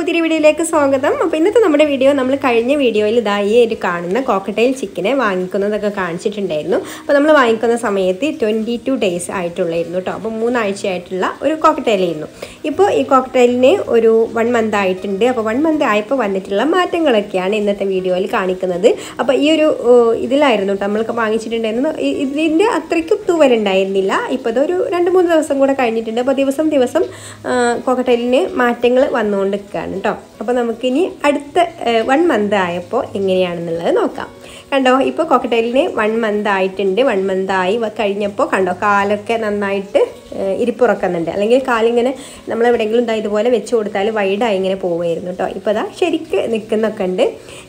പുതിയ വീഡിയോയിലേക്ക് സ്വാഗതം. അപ്പോൾ ഇന്നത്തെ നമ്മുടെ വീഡിയോ നമ്മൾ കഴിഞ്ഞ വീഡിയോയിൽ ഇതായി ഒരു കാണുന്ന കോക്കറ്റെയിൽ ചിക്കനെ വാങ്ങിക്കുന്നതൊക്കെ കാണിച്ചിട്ടുണ്ടായിരുന്നു. അപ്പോൾ നമ്മൾ വാങ്ങിക്കുന്ന സമയത്ത് 22 ഡേയ്സ് ആയിട്ടുള്ളായിരുന്നു കേട്ടോ. അപ്പോൾ 3 ആഴ്ചയായിട്ടുള്ള ഒരു കോക്കറ്റെയിലായിരുന്നു. ഇപ്പോൾ ഈ കോക്കറ്റെയിലിന് ഒരു 1 മന്ത് ആയിട്ടുണ്ട്. അപ്പോൾ 1 മന്ത് ആയപ്പോൾ വന്നിട്ടുള്ള മാറ്റങ്ങളൊക്കെയാണ് ഇന്നത്തെ വീഡിയോയിൽ കാണിക്കുന്നത്. അപ്പോൾ ഈ ഒരു ഇതിലായിരുന്നു കേട്ടോ നമ്മൾക്ക് വാങ്ങിച്ചിട്ടുണ്ടായിരുന്നു. ഇതിൻ്റെ അത്രയ്ക്ക് തൂവലുണ്ടായിരുന്നില്ല. ഇപ്പോൾ ഇതൊരു 2-3 ദിവസം കൂടെ കഴിഞ്ഞിട്ടുണ്ട്. അപ്പോൾ ദിവസം കോക്കറ്റെയിലിന് മാറ്റങ്ങൾ വന്നുകൊണ്ടിരിക്കുകയാണ് കേട്ടോ. അപ്പോൾ നമുക്കിനി അടുത്ത 1 മന്ത് ആയപ്പോൾ എങ്ങനെയാണെന്നുള്ളത് നോക്കാം. കണ്ടോ, ഇപ്പോൾ കോക്കറ്റെയിലിന് 1 മന്ത് ആയിട്ടുണ്ട്. 1 മന്ത് ആയി കഴിഞ്ഞപ്പോൾ കണ്ടോ കാലൊക്കെ നന്നായിട്ട് ഇരിപ്പുറക്കുന്നുണ്ട്. അല്ലെങ്കിൽ കാലിങ്ങനെ നമ്മളെവിടെയെങ്കിലും ഇതുപോലെ വെച്ച് കൊടുത്താൽ വൈഡായി ഇങ്ങനെ പോവുമായിരുന്നു കേട്ടോ. ഇപ്പോൾ അതാ ശരിക്ക് നിൽക്കുന്നൊക്കെ ഉണ്ട്.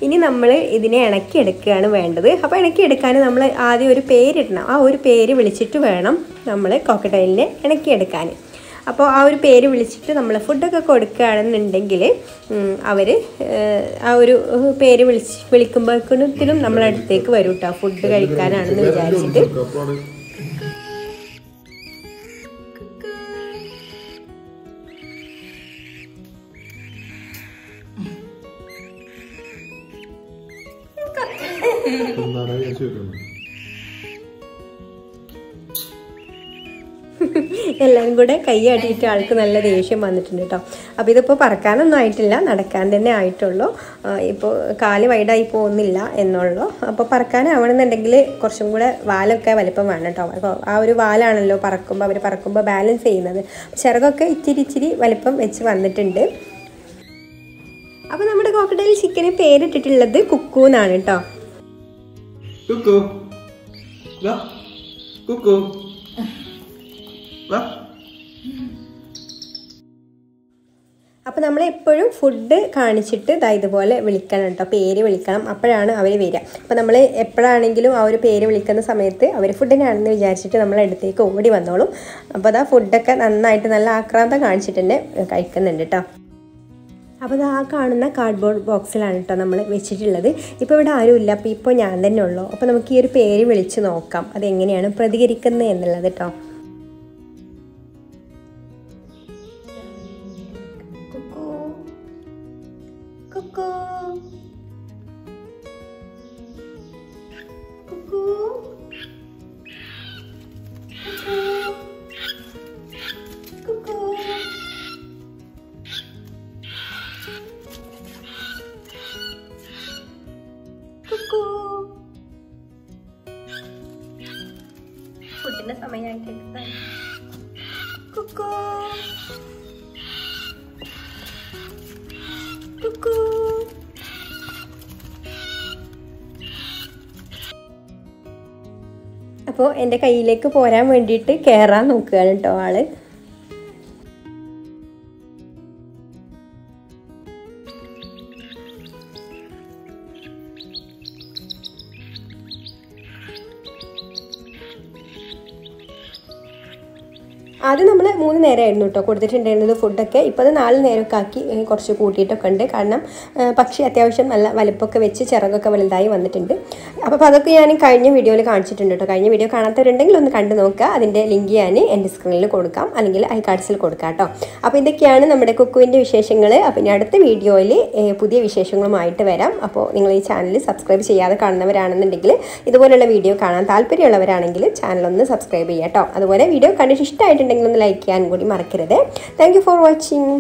ഇനി നമ്മൾ ഇതിനെ ഇണക്കിയെടുക്കുകയാണ് വേണ്ടത്. അപ്പോൾ ഇണക്കിയെടുക്കാൻ നമ്മൾ ആദ്യം ഒരു പേരിടണം. ആ ഒരു പേര് വിളിച്ചിട്ട് വേണം നമ്മൾ കോക്കറ്റെയിലിനെ ഇണക്കിയെടുക്കാൻ. അപ്പോൾ ആ ഒരു പേര് വിളിച്ചിട്ട് നമ്മൾ ഫുഡൊക്കെ കൊടുക്കുകയാണെന്നുണ്ടെങ്കിൽ അവർ ആ ഒരു പേര് വിളിക്കുമ്പോഴത്തേനും നമ്മളെ അടുത്തേക്ക് വരും കേട്ടോ, ഫുഡ് കഴിക്കാനാണെന്ന് വിചാരിച്ചിട്ട്. എല്ലാവരും കൂടെ കൈയാട്ടിയിട്ട് ആൾക്ക് നല്ല ദേഷ്യം വന്നിട്ടുണ്ട് കേട്ടോ. അപ്പോൾ ഇതിപ്പോൾ പറക്കാനൊന്നും ആയിട്ടില്ല, നടക്കാൻ തന്നെ ആയിട്ടുള്ളൂ. ഇപ്പോൾ കാല് വൈഡായി പോകുന്നില്ല എന്നുള്ളൂ. അപ്പോൾ പറക്കാനാവണമെന്നുണ്ടെങ്കിൽ കുറച്ചും കൂടെ വാലൊക്കെ വലിപ്പം വേണം കേട്ടോ. അപ്പോൾ ആ ഒരു വാലാണല്ലോ അവർ പറക്കുമ്പോൾ ബാലൻസ് ചെയ്യുന്നത്. ചിറകൊക്കെ ഇച്ചിരി വലിപ്പം വെച്ച് വന്നിട്ടുണ്ട്. അപ്പോൾ നമ്മുടെ കോക്കറ്റെയിൽ ചിക്കന് പേരിട്ടിട്ടുള്ളത് കുക്കു എന്നാണ് കേട്ടോ. അപ്പോൾ നമ്മൾ എപ്പോഴും ഫുഡ് കാണിച്ചിട്ട് ഇതുപോലെ വിളിക്കണം കേട്ടോ, പേര് വിളിക്കണം. അപ്പോഴാണ് അവർ വരിക. അപ്പോൾ നമ്മൾ എപ്പോഴാണെങ്കിലും ആ ഒരു പേര് വിളിക്കുന്ന സമയത്ത് അവർ ഫുഡിനാണെന്ന് വിചാരിച്ചിട്ട് നമ്മളെ അടുത്തേക്ക് ഓടി വന്നോളും. അപ്പോൾ അതാ ഫുഡൊക്കെ നന്നായിട്ട് നല്ല ആക്രാന്തം കാണിച്ചിട്ട് തന്നെ കഴിക്കുന്നുണ്ട് കേട്ടോ. അപ്പോൾ ആ കാണുന്ന കാർഡ്ബോർഡ് ബോക്സിലാണ് കേട്ടോ നമ്മൾ വെച്ചിട്ടുള്ളത്. ഇപ്പോൾ ഇവിടെ ആരുമില്ല, അപ്പോൾ ഇപ്പോൾ ഞാൻ തന്നെ ഉള്ളൂ. അപ്പോൾ നമുക്ക് ഈ ഒരു പേര് വിളിച്ച് നോക്കാം അതെങ്ങനെയാണ് പ്രതികരിക്കുന്നത് എന്നുള്ളത് കേട്ടോ. Kukkoo, Kukkoo, Kukkoo, Kukkoo. Kukkoo. ഫുഡിൻ്റെ സമയമായിട്ട് കുക്കോ കുക്കൂ. അപ്പോൾ എൻ്റെ കയ്യിലേക്ക് പോരാൻ വേണ്ടിയിട്ട് കയറാൻ നോക്കുകയാണ് കേട്ടോ ആള്. ആദ്യം നമ്മൾ 3 നേരമായിരുന്നു കേട്ടോ കൊടുത്തിട്ടുണ്ടായിരുന്നത് ഫുഡൊക്കെ. ഇപ്പോൾ അത് 4 നേരമൊക്കെ ആക്കി കുറച്ച് കൂട്ടിയിട്ടൊക്കെ ഉണ്ട്. കാരണം പക്ഷി അത്യാവശ്യം നല്ല വലിപ്പമൊക്കെ വെച്ച് ചിറകൊക്കെ വലുതായി വന്നിട്ടുണ്ട്. അപ്പോൾ അതൊക്കെ ഞാൻ കഴിഞ്ഞ വീഡിയോയിൽ കാണിച്ചിട്ടുണ്ട് കേട്ടോ. കഴിഞ്ഞ വീഡിയോ കാണാത്തവരുണ്ടെങ്കിൽ ഒന്ന് കണ്ടു നോക്കുക. അതിൻ്റെ ലിങ്ക് ഞാൻ എൻ്റെ സ്ക്രീനിൽ കൊടുക്കാം, അല്ലെങ്കിൽ ഐ കാർഡ്സിൽ കൊടുക്കാം കേട്ടോ. അപ്പോൾ ഇതൊക്കെയാണ് നമ്മുടെ കുക്കുവിൻ്റെ വിശേഷങ്ങൾ. അപ്പോൾ ഇനി അടുത്ത വീഡിയോയിൽ പുതിയ വിശേഷങ്ങളുമായിട്ട് വരാം. അപ്പോൾ നിങ്ങൾ ഈ ചാനൽ സബ്സ്ക്രൈബ് ചെയ്യാതെ കാണുന്നവരാണെന്നുണ്ടെങ്കിൽ, ഇതുപോലുള്ള വീഡിയോ കാണാൻ താല്പര്യമുള്ളവരാണെങ്കിൽ ചാനലൊന്ന് സബ്സ്ക്രൈബ് ചെയ്യാം കേട്ടോ. അതുപോലെ വീഡിയോ കണ്ടിട്ട് ഇഷ്ടമായിട്ടുണ്ടെങ്കിൽ ഒന്ന് ലൈക്ക് ചെയ്യാൻ കൂടി മറക്കരുത്. Thank you for watching.